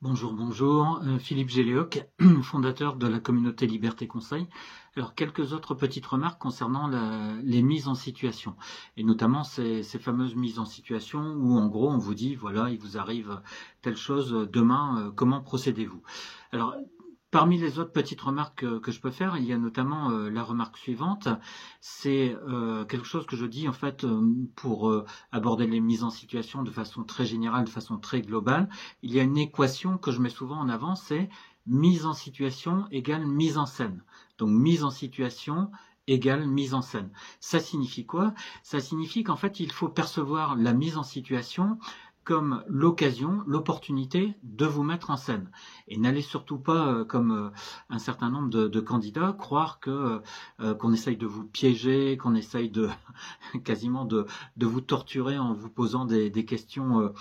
Bonjour, bonjour, Philippe Géléoc, fondateur de la communauté Liberté Conseil. Alors, quelques autres petites remarques concernant les mises en situation, et notamment ces fameuses mises en situation où, en gros, on vous dit, voilà, il vous arrive telle chose demain, comment procédez-vous? Alors, parmi les autres petites remarques que je peux faire, il y a notamment la remarque suivante. C'est quelque chose que je dis en fait pour aborder les mises en situation de façon très générale, de façon très globale. Il y a une équation que je mets souvent en avant, c'est mise en situation égale mise en scène. Donc mise en situation égale mise en scène. Ça signifie quoi? Ça signifie qu'en fait, il faut percevoir la mise en situation comme l'occasion, l'opportunité de vous mettre en scène. Et n'allez surtout pas, comme un certain nombre de candidats, croire que qu'on essaye de vous piéger, qu'on essaye de quasiment de vous torturer en vous posant des questions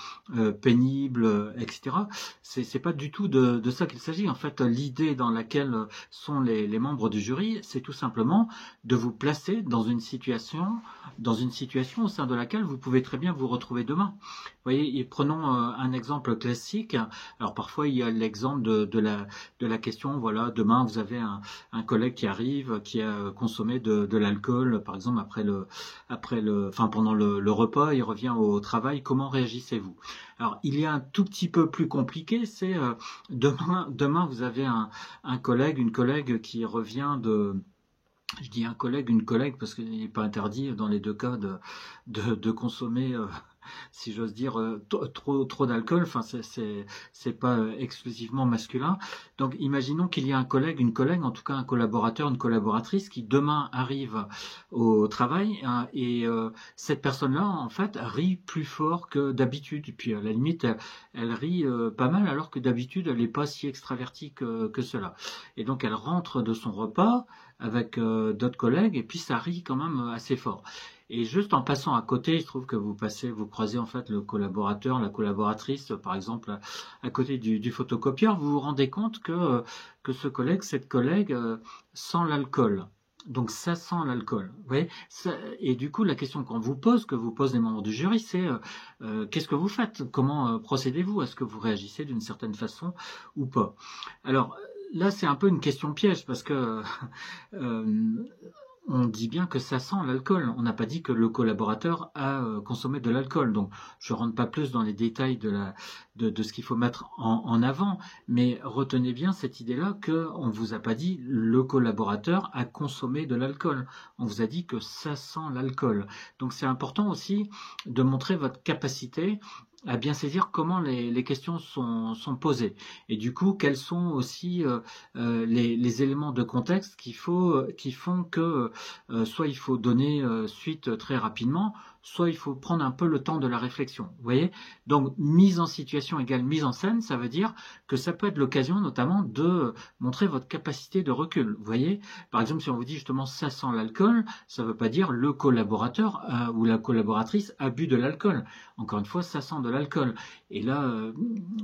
pénibles, etc. C'est pas du tout de ça qu'il s'agit. En fait, l'idée dans laquelle sont les membres du jury, c'est tout simplement de vous placer dans une situation au sein de laquelle vous pouvez très bien vous retrouver demain. Vous voyez, et prenons un exemple classique. Alors parfois il y a l'exemple de la question, voilà, demain vous avez un collègue qui arrive, qui a consommé de l'alcool, par exemple enfin pendant le repas, il revient au travail. Comment réagissez-vous? Alors il y a un tout petit peu plus compliqué, c'est demain vous avez un collègue, une collègue qui revient de je dis un collègue, une collègue, parce qu'il n'est pas interdit dans les deux cas de consommer, si j'ose dire, trop d'alcool. Enfin, c'est pas exclusivement masculin. Donc, imaginons qu'il y a un collègue, une collègue, en tout cas un collaborateur, une collaboratrice, qui demain arrive au travail hein, et cette personne-là, en fait, rit plus fort que d'habitude. Et puis, à la limite, elle rit pas mal, alors que d'habitude, elle n'est pas si extravertie que cela. Et donc, elle rentre de son repas avec d'autres collègues et puis ça rit quand même assez fort. Et juste en passant à côté, il se trouve que vous croisez en fait le collaborateur, la collaboratrice, par exemple, à côté du photocopieur, vous vous rendez compte que ce collègue, cette collègue, sent l'alcool. Donc ça sent l'alcool. Vous voyez et du coup, la question qu'on vous pose, que vous posent les membres du jury, c'est qu'est-ce que vous faites? Comment procédez-vous? Est-ce que vous réagissez d'une certaine façon ou pas? Alors, là, c'est un peu une question piège parce que euh, on dit bien que ça sent l'alcool. On n'a pas dit que le collaborateur a consommé de l'alcool. Donc, je ne rentre pas plus dans les détails de ce qu'il faut mettre en avant. Mais retenez bien cette idée-là qu'on ne vous a pas dit le collaborateur a consommé de l'alcool. On vous a dit que ça sent l'alcool. Donc, c'est important aussi de montrer votre capacité à bien saisir comment les questions sont posées. Et du coup, quels sont aussi les éléments de contexte qui font que soit il faut donner suite très rapidement, soit il faut prendre un peu le temps de la réflexion. Vous voyez? Donc, mise en situation égale mise en scène, ça veut dire que ça peut être l'occasion notamment de montrer votre capacité de recul. Vous voyez? Par exemple, si on vous dit justement ça sent l'alcool, ça ne veut pas dire le collaborateur ou la collaboratrice a bu de l'alcool. Encore une fois, ça sent de l'alcool. Et là,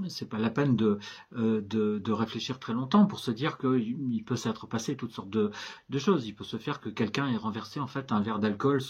c'est pas la peine de réfléchir très longtemps pour se dire qu'il peut s'être passé toutes sortes de choses. Il peut se faire que quelqu'un ait renversé en fait un verre d'alcool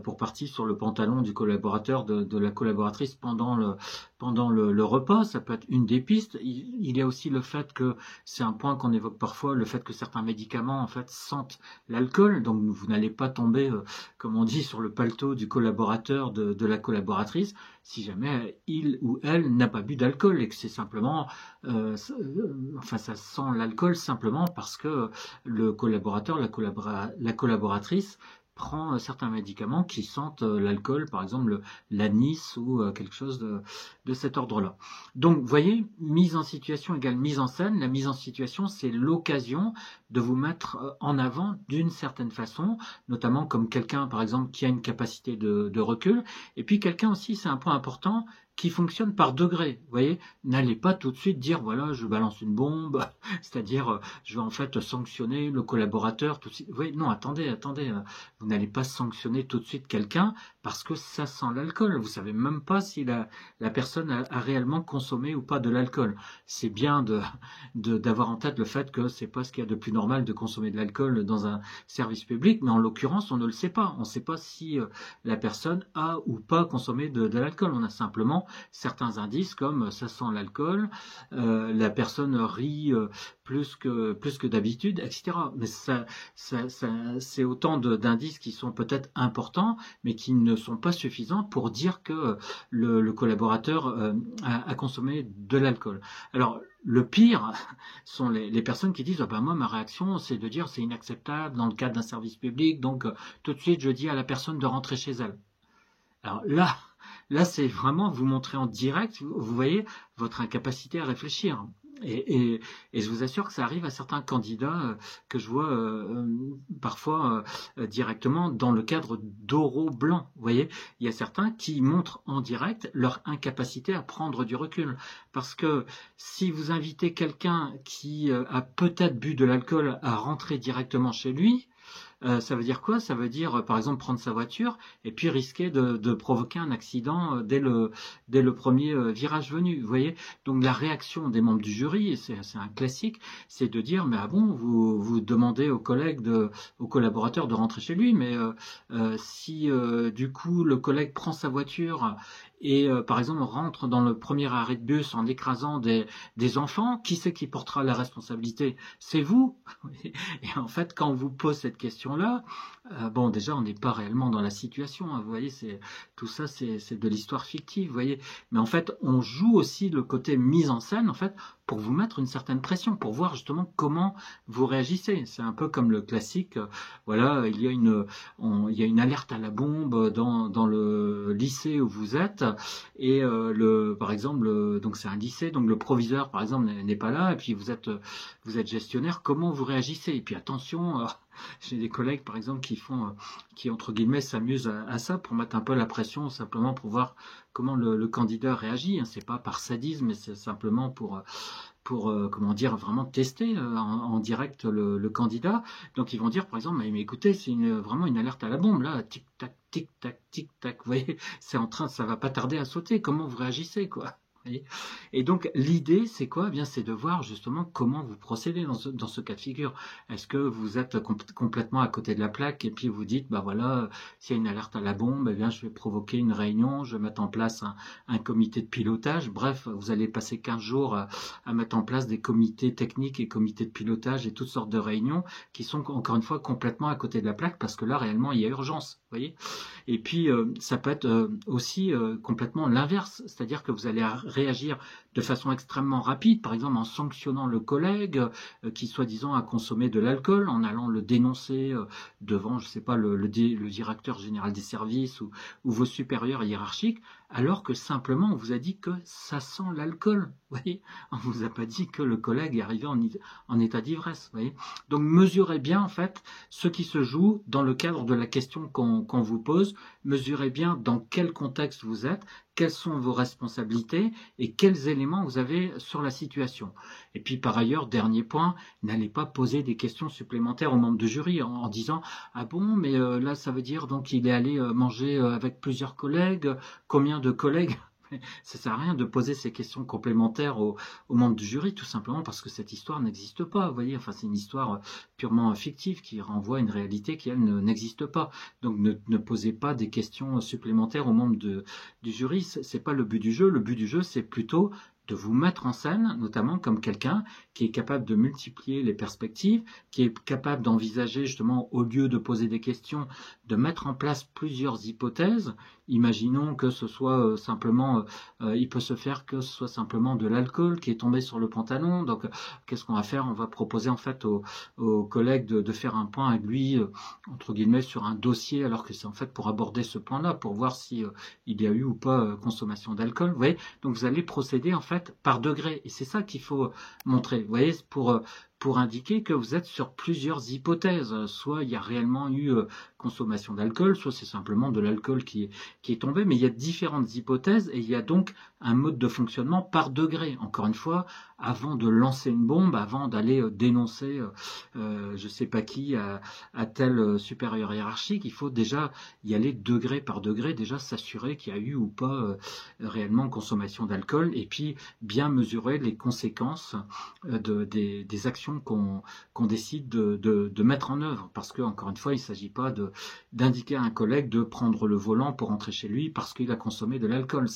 pour partie sur le pantalon du collaborateur, de la collaboratrice pendant le repas. Ça peut être une des pistes. Il y a aussi le fait que, c'est un point qu'on évoque parfois, le fait que certains médicaments en fait sentent l'alcool. Donc vous n'allez pas tomber, comme on dit, sur le paletot du collaborateur, de la collaboratrice, si jamais il ou elle n'a pas bu d'alcool et que c'est simplement, enfin ça sent l'alcool simplement parce que le collaborateur, la collaboratrice prend certains médicaments qui sentent l'alcool, par exemple l'anis ou quelque chose de cet ordre-là. Donc, vous voyez, mise en situation égale mise en scène. La mise en situation, c'est l'occasion de vous mettre en avant d'une certaine façon, notamment comme quelqu'un, par exemple, qui a une capacité de recul. Et puis quelqu'un aussi, c'est un point important, qui fonctionne par degrés. Vous voyez, n'allez pas tout de suite dire, voilà, je balance une bombe, c'est-à-dire, je vais en fait sanctionner le collaborateur tout de suite. Vous voyez, non, attendez, vous n'allez pas sanctionner tout de suite quelqu'un parce que ça sent l'alcool. Vous savez même pas si la personne a réellement consommé ou pas de l'alcool. C'est bien d'avoir en tête le fait que c'est pas ce qu'il y a de plus normal de consommer de l'alcool dans un service public, mais en l'occurrence, on ne le sait pas. On ne sait pas si la personne a ou pas consommé de l'alcool. On a simplement certains indices comme ça sent l'alcool, la personne rit plus que d'habitude, etc. Mais c'est autant d'indices qui sont peut-être importants, mais qui ne sont pas suffisants pour dire que le collaborateur a consommé de l'alcool. Alors, le pire sont les personnes qui disent moi, ma réaction, c'est de dire c'est inacceptable dans le cadre d'un service public, donc tout de suite, je dis à la personne de rentrer chez elle. Alors là, c'est vraiment vous montrer en direct, vous voyez, votre incapacité à réfléchir. Et je vous assure que ça arrive à certains candidats que je vois parfois directement dans le cadre d'oraux blancs. Vous voyez, il y a certains qui montrent en direct leur incapacité à prendre du recul. Parce que si vous invitez quelqu'un qui a peut-être bu de l'alcool à rentrer directement chez lui, ça veut dire quoi? Ça veut dire, par exemple, prendre sa voiture et puis risquer de provoquer un accident dès le premier virage venu. Vous voyez? Donc la réaction des membres du jury, et c'est un classique, c'est de dire mais ah bon, vous demandez aux collègues, aux collaborateurs de rentrer chez lui, mais si du coup le collègue prend sa voiture et par exemple rentre dans le premier arrêt de bus en écrasant des enfants, qui c'est qui portera la responsabilité? C'est vous. Et en fait, quand on vous pose cette question-là, bon, déjà, on n'est pas réellement dans la situation. Hein, vous voyez, tout ça, c'est de l'histoire fictive. Vous voyez, mais en fait, on joue aussi le côté mise en scène, en fait, pour vous mettre une certaine pression, pour voir justement comment vous réagissez. C'est un peu comme le classique. Voilà, il y a une alerte à la bombe dans le lycée où vous êtes, et par exemple, donc c'est un lycée, donc le proviseur, par exemple, n'est pas là, et puis vous êtes gestionnaire. Comment vous réagissez? Et puis attention. J'ai des collègues, par exemple, qui entre guillemets s'amusent à ça pour mettre un peu la pression, simplement pour voir comment le candidat réagit. C'est pas par sadisme, mais c'est simplement pour comment dire, vraiment tester en direct le candidat. Donc ils vont dire, par exemple, mais écoutez, c'est vraiment une alerte à la bombe là, tic tac, tic tac, tic tac. Vous voyez, ça va pas tarder à sauter. Comment vous réagissez, quoi? Et donc l'idée c'est quoi? Eh bien, c'est de voir justement comment vous procédez dans ce cas de figure. Est-ce que vous êtes complètement à côté de la plaque et puis vous dites bah voilà, s'il y a une alerte à la bombe, eh bien je vais provoquer une réunion, je vais mettre en place un comité de pilotage. Bref, vous allez passer 15 jours à mettre en place des comités techniques et comités de pilotage et toutes sortes de réunions qui sont encore une fois complètement à côté de la plaque parce que là réellement il y a urgence, vous voyez. Et puis ça peut être aussi complètement l'inverse, c'est-à-dire que vous allez réagir de façon extrêmement rapide, par exemple en sanctionnant le collègue qui soi-disant a consommé de l'alcool, en allant le dénoncer devant, je sais pas, le directeur général des services ou vos supérieurs hiérarchiques, alors que simplement on vous a dit que ça sent l'alcool. Vous voyez, on vous a pas dit que le collègue est arrivé en état d'ivresse. Vous voyez, donc mesurez bien en fait ce qui se joue dans le cadre de la question qu'on vous pose. Mesurez bien dans quel contexte vous êtes, quelles sont vos responsabilités et quels éléments vous avez sur la situation. Et puis par ailleurs, dernier point, n'allez pas poser des questions supplémentaires aux membres du jury en disant « Ah bon, mais là ça veut dire donc il est allé manger avec plusieurs collègues, combien de collègues ?» Ça sert à rien de poser ces questions complémentaires aux membres du jury, tout simplement parce que cette histoire n'existe pas. Vous voyez, enfin, c'est une histoire purement fictive qui renvoie à une réalité qui, elle, n'existe pas. Donc, ne posez pas des questions supplémentaires aux membres du jury. C'est pas le but du jeu. Le but du jeu, c'est plutôt de vous mettre en scène, notamment comme quelqu'un qui est capable de multiplier les perspectives, qui est capable d'envisager justement, au lieu de poser des questions, de mettre en place plusieurs hypothèses. Imaginons que ce soit simplement, il peut se faire que ce soit simplement de l'alcool qui est tombé sur le pantalon. Donc, qu'est-ce qu'on va faire? On va proposer en fait aux collègues de faire un point avec lui, entre guillemets, sur un dossier, alors que c'est en fait pour aborder ce point-là, pour voir si il y a eu ou pas consommation d'alcool. Vous voyez, donc vous allez procéder en fait par degrés, et c'est ça qu'il faut montrer. Vous voyez, pour pour indiquer que vous êtes sur plusieurs hypothèses. Soit il y a réellement eu consommation d'alcool, soit c'est simplement de l'alcool qui est tombé, mais il y a différentes hypothèses et il y a donc un mode de fonctionnement par degré. Encore une fois, avant de lancer une bombe, avant d'aller dénoncer je sais pas qui à tel supérieur hiérarchique, il faut déjà y aller degré par degré, déjà s'assurer qu'il y a eu ou pas réellement consommation d'alcool, et puis bien mesurer les conséquences des actions qu'on décide de mettre en œuvre. Parce que, encore une fois, il ne s'agit pas d'indiquer à un collègue de prendre le volant pour rentrer chez lui parce qu'il a consommé de l'alcool.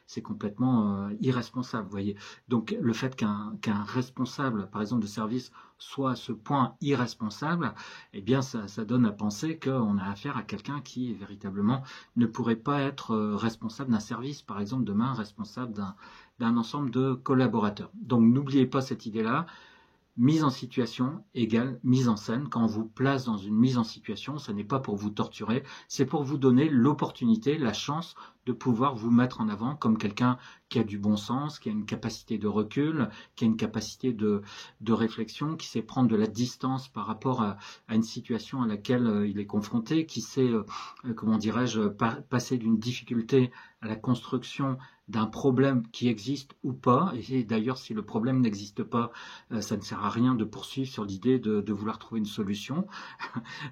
C'est complètement irresponsable, vous voyez. Donc le fait qu'un responsable, par exemple de service, soit à ce point irresponsable, eh bien ça donne à penser qu'on a affaire à quelqu'un qui véritablement ne pourrait pas être responsable d'un service, par exemple demain responsable d'un ensemble de collaborateurs. Donc n'oubliez pas cette idée-là. Mise en situation égale mise en scène. Quand on vous place dans une mise en situation, ce n'est pas pour vous torturer, c'est pour vous donner l'opportunité, la chance de pouvoir vous mettre en avant comme quelqu'un qui a du bon sens, qui a une capacité de recul, qui a une capacité de réflexion, qui sait prendre de la distance par rapport à une situation à laquelle il est confronté, qui sait, comment dirais-je, passer d'une difficulté à la construction d'un problème qui existe ou pas. Et d'ailleurs, si le problème n'existe pas, ça ne sert à rien de poursuivre sur l'idée de vouloir trouver une solution.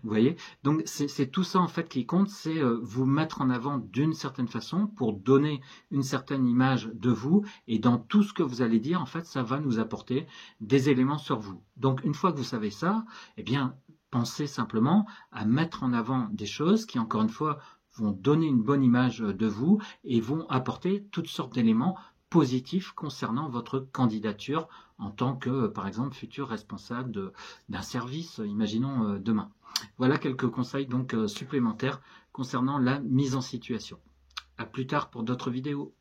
Vous voyez? Donc c'est tout ça en fait qui compte, c'est vous mettre en avant d'une certaine façon pour donner une certaine image de vous, et dans tout ce que vous allez dire, en fait, ça va nous apporter des éléments sur vous. Donc une fois que vous savez ça, eh bien, pensez simplement à mettre en avant des choses qui, encore une fois, vont donner une bonne image de vous et vont apporter toutes sortes d'éléments positifs concernant votre candidature en tant que, par exemple, futur responsable d'un service, imaginons demain. Voilà quelques conseils donc supplémentaires concernant la mise en situation. À plus tard pour d'autres vidéos.